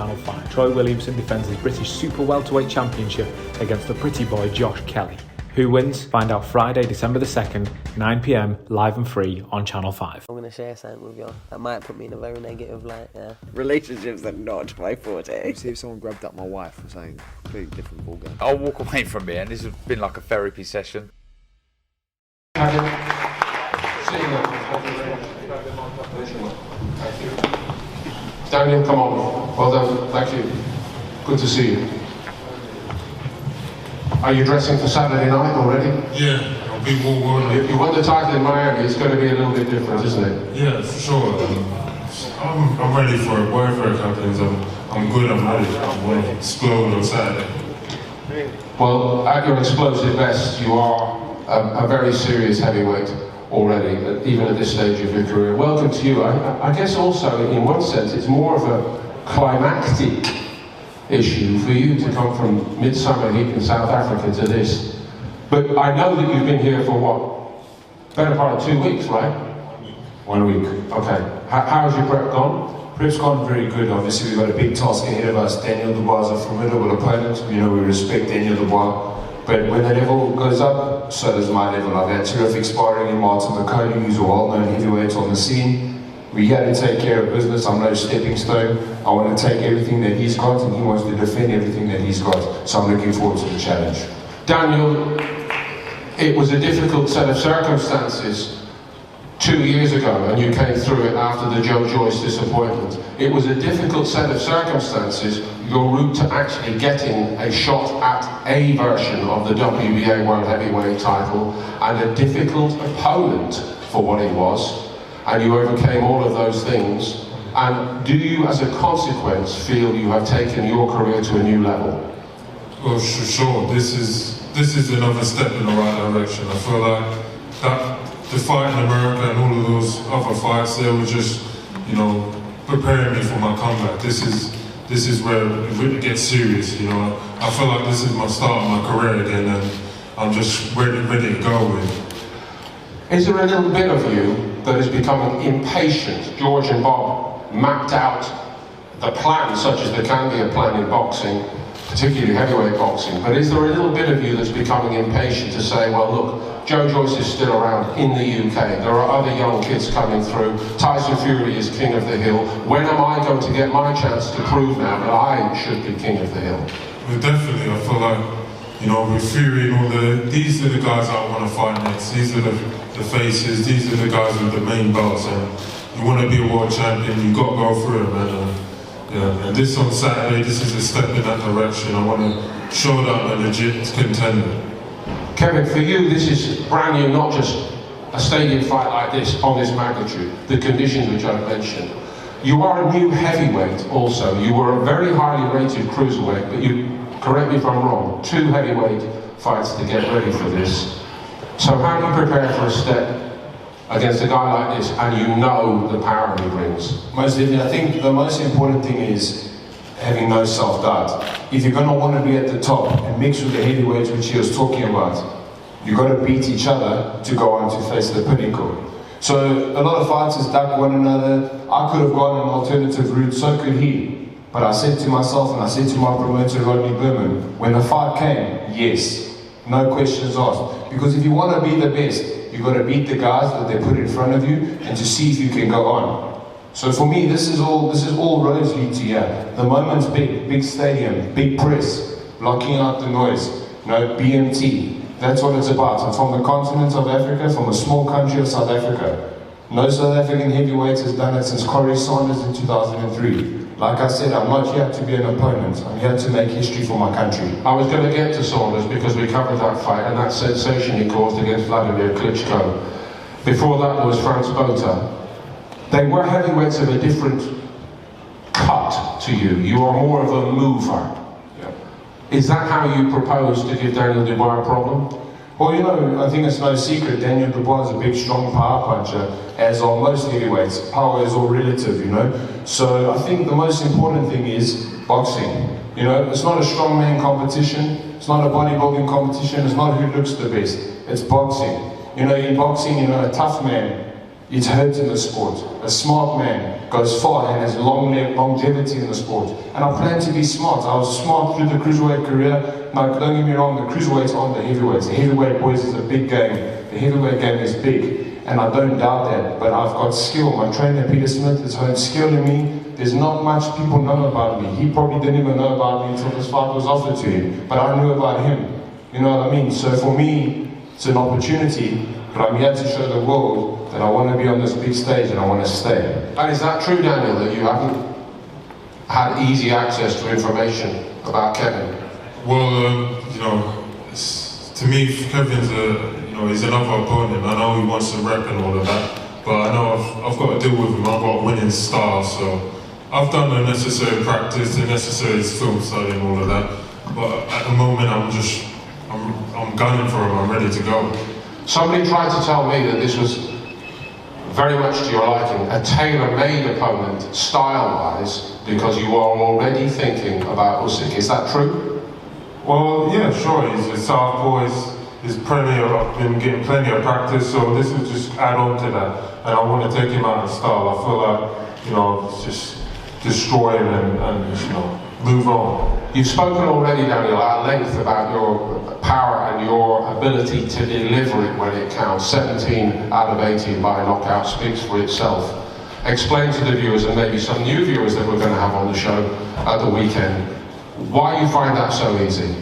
Channel 5. Troy Williamson defends his British Super Welterweight Championship against the pretty boy Josh Kelly. Who wins? Find out Friday, December the 2nd, 9 p.m, live and free on Channel 5. I'm going to share something with you that might put me in a very negative light, yeah. Relationships are not my forte. See if someone grabbed up my wife or something, completely different ballgame. I'll walk away from here, and this has been like a therapy session. Daniel, come on. Well done. Thank you. Good to see you. Are you dressing for Saturday night already? Yeah, I'll be more worn. If you won the title in Miami, it's going to be a little bit different, isn't it? Yeah, for sure. I'm ready for it. Whatever it happens, I'm good. I'm ready. I want to explode on Saturday. Well, at your explosive best, you are a very serious heavyweight already, even at this stage of your career. Welcome to you. I guess also, in one sense, it's more of a climactic issue for you to come from midsummer heat in South Africa to this. But I know that you've been here for what? Better part of 2 weeks, right? 1 week. Okay. How's your prep gone? Prep's gone very good. Obviously, we've got a big task ahead of us. Daniel Dubois is a formidable opponent. You know, we respect Daniel Dubois. But when the level goes up, so does my level. I've had terrific sparring in Martin McCody, who's a well-known heavyweight on the scene. We got to take care of business. I'm no stepping stone. I want to take everything that he's got, and he wants to defend everything that he's got. So I'm looking forward to the challenge. Daniel, it was a difficult set of circumstances 2 years ago, and you came through it after the Joe Joyce disappointment. It was a difficult set of circumstances, your route to actually getting a shot at a version of the WBA World Heavyweight title, and a difficult opponent for what it was. And you overcame all of those things. And do you, as a consequence, feel you have taken your career to a new level? Well, sure. This is another step in the right direction. I feel like that the fight in America and all of those other fights, they were just, you know, preparing me for my comeback. This is where it really gets serious. You know, I feel like this is my start of my career again, and I'm just ready to go with. Is there a little bit of you that is becoming impatient? George and Bob mapped out the plan, such as there can be a plan in boxing, particularly heavyweight boxing, but is there a little bit of you that's becoming impatient to say, well look, Joe Joyce is still around in the UK, there are other young kids coming through, Tyson Fury is king of the hill, when am I going to get my chance to prove now that I should be king of the hill? Well, definitely, I feel like, you know, with Fury and these are the guys I want to fight next. These are the faces, these are the guys with the main belts, and you want to be a world champion, you've got to go through it, man. Yeah, and this on Saturday, this is a step in that direction. I want to show that I'm a legit contender. Kevin, for you, this is brand new, not just a stadium fight like this, on this magnitude, the conditions which I've mentioned. You are a new heavyweight also. You were a very highly rated cruiserweight, but you, correct me if I'm wrong, 2 heavyweight fights to get ready for this. So how do you prepare for a step against a guy like this, and you know the power he brings? Most definitely, I think the most important thing is having no self-doubt. If you're going to want to be at the top and mix with the heavyweights which he was talking about, you've got to beat each other to go on to face the pinnacle. So a lot of fighters duck one another. I could have gone an alternative route, so could he. But I said to myself, and I said to my promoter Rodney Berman, when the fight came, yes, no questions asked. Because if you want to be the best, you've got to beat the guys that they put in front of you and to see if you can go on. So for me, this is all roads lead to here. The moment's big stadium, big press, blocking out the noise, BMT. That's what it's about. I'm from the continent of Africa, from a small country of South Africa. No South African heavyweight has done it since Corey Saunders in 2003. Like I said, I'm not here to be an opponent. I'm here to make history for my country. I was going to get to Saunders because we covered that fight and that sensation he caused against Vladimir Klitschko. Before that there was Franz Botha. They were heavyweights of a different cut to you. You are more of a mover. Yeah. Is that how you propose to give Daniel Dubois a problem? Well, you know, I think it's no secret, Daniel Dubois is a big, strong power puncher, as are most heavyweights. Power is all relative, you know. So I think the most important thing is boxing. You know, it's not a strongman competition, it's not a bodybuilding competition, it's not who looks the best. It's boxing. You know, in boxing, you know, a tough man It's hurting the sport. A smart man goes far and has longevity in the sport. And I plan to be smart. I was smart through the cruiserweight career. Now, don't get me wrong, the cruiserweights aren't the heavyweights. The heavyweight, boys, is a big game. The heavyweight game is big. And I don't doubt that. But I've got skill. My trainer, Peter Smith, has honed skill in me. There's not much people know about me. He probably didn't even know about me until this fight was offered to him. But I knew about him. You know what I mean? So for me, it's an opportunity. But I'm here to show the world that I want to be on this big stage and I want to stay. And is that true, Daniel, that you haven't had easy access to information about Kevin? Well, you know, to me, Kevin's he's another opponent. I know he wants to rep and all of that, but I know I've got to deal with him. I've got a winning style, so I've done the necessary practice, the necessary film study and all of that. But at the moment, I'm gunning for him. I'm ready to go. Somebody tried to tell me that this was very much to your liking, a tailor-made opponent, style-wise, because you are already thinking about Usyk. Is that true? Well, yeah, sure. He's a southpaw. He's been getting plenty of practice, so this will just add on to that. And I want to take him out of style. I feel like, just destroy him and move on. You've spoken already, Daniel, at length about your power and your ability to deliver it when it counts. 17 out of 18 by knockout speaks for itself. Explain to the viewers, and maybe some new viewers that we're going to have on the show at the weekend, why you find that so easy.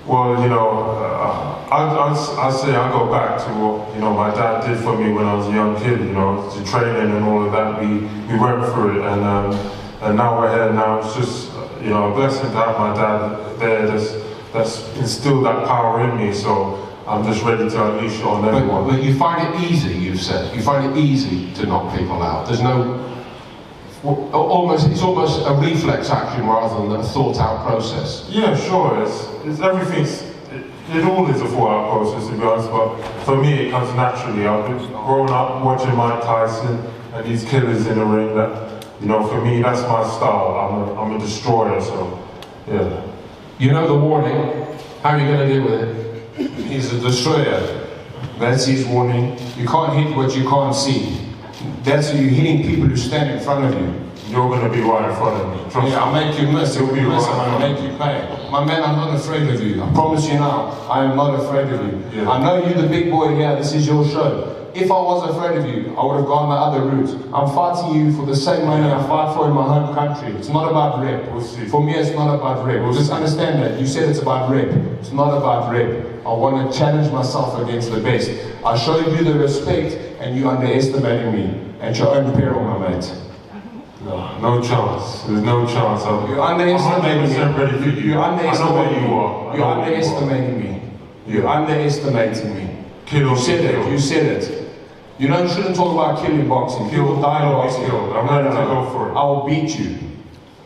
Well, I'd say I go back to what my dad did for me when I was a young kid. The training and all of that. We went through it, and now we're here. Now it's just a blessing to have my dad there. That's instilled that power in me. So I'm just ready to unleash it on everyone. But you find it easy. You've said you find it easy to knock people out. There's no. It's almost a reflex action rather than a thought-out process. Yeah, sure. It's everything's. It all is a thought-out process, to be honest. But for me, it comes naturally. I've been growing up watching Mike Tyson and these killers in the ring. That for me, that's my style. I'm a destroyer. So, yeah. You know the warning. How are you going to deal with it? He's a destroyer. That's his warning. You can't hit what you can't see. That's you're hitting people who stand in front of you. You're going to be right in front of me. I'll make you miss. You'll be miss. I'll make you pay. My man, I'm not afraid of you. I promise you now, I am not afraid of you. Yeah. I know you're the big boy here. This is your show. If I was afraid of you, I would have gone the other route. I'm fighting you for the same money I fight for in my home country. It's not about rep. We'll see. For me, it's not about rep. Just understand that. You said it's about rep. It's not about rep. I want to challenge myself against the best. I showed you the respect, and you underestimating me at your own peril, my mate. No chance. There's no chance. You're underestimating me. Ready for you. You're underestimating you are. You're underestimating me. You're underestimating me. You said it. You said it. You shouldn't talk about killing boxing. People die in boxing. I'm ready to go for it. I will beat you.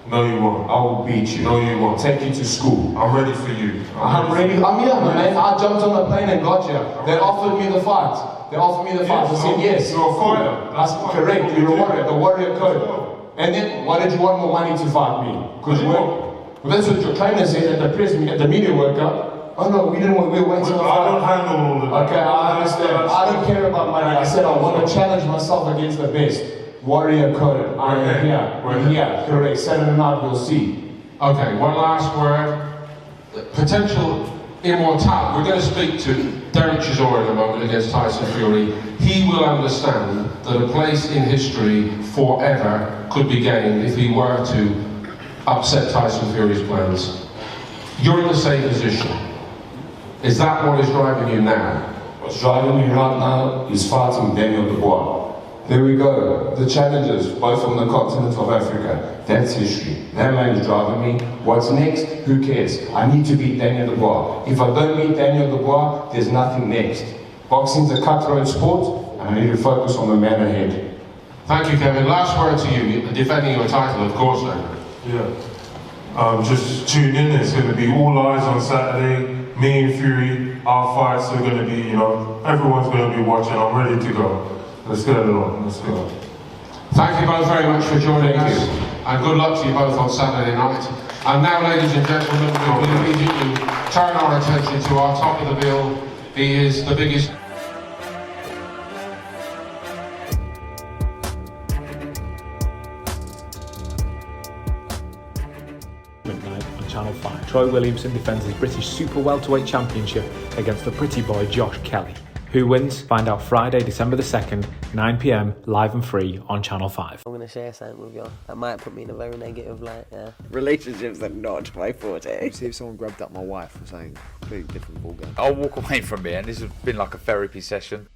No, you won't. I will beat you. No, you won't. Take you to school. I'm ready for you. I'm ready. I'm here, man. I jumped on a plane and got here. They offered me the fight. I said yes. You're a fighter. That's correct. You're a warrior. The warrior code. And then, why did you want more money to fight me? Because that's what your trainer said at the media workout. Oh no, we were waiting on I don't handle all of that. Okay, I understand. I don't care about money. I said I want to challenge myself against the best. Warrior code. I am here. We're here. Correct. Saturday night, we'll see. Okay, one last word. Potential immortality. We're going to speak to Derek Chisora in a moment against Tyson Fury. He will understand that a place in history forever could be gained if he were to upset Tyson Fury's plans. You're in the same position. Is that what is driving you now? What's driving me right now is fighting Daniel Dubois. There we go. The challenges, both from the continent of Africa. That's history. That man is driving me. What's next? Who cares? I need to beat Daniel Dubois. If I don't beat Daniel Dubois, there's nothing next. Boxing's a cutthroat sport, and I need to focus on the man ahead. Thank you, Kevin. Last word to you. Defending your title, of course, then. Yeah. Just tune in. It's going to be all eyes on Saturday. Me and Fury, our fights are going to be, everyone's going to be watching. I'm ready to go. Let's get it on. Let's go. Thank you both very much for joining us. And good luck to you both on Saturday night. And now, ladies and gentlemen, we will immediately turn our attention to our top of the bill. He is the biggest midnight on Channel 5. Troy Williamson defends his British super welterweight championship against the pretty boy Josh Kelly. Who wins? Find out Friday, December the 2nd, 9 p.m, live and free on Channel 5. I'm going to share something with you. That might put me in a very negative light, yeah. Relationships are not my forte. See if someone grabbed up my wife or something. Completely different ballgame. I'll walk away from it, and this has been like a therapy session.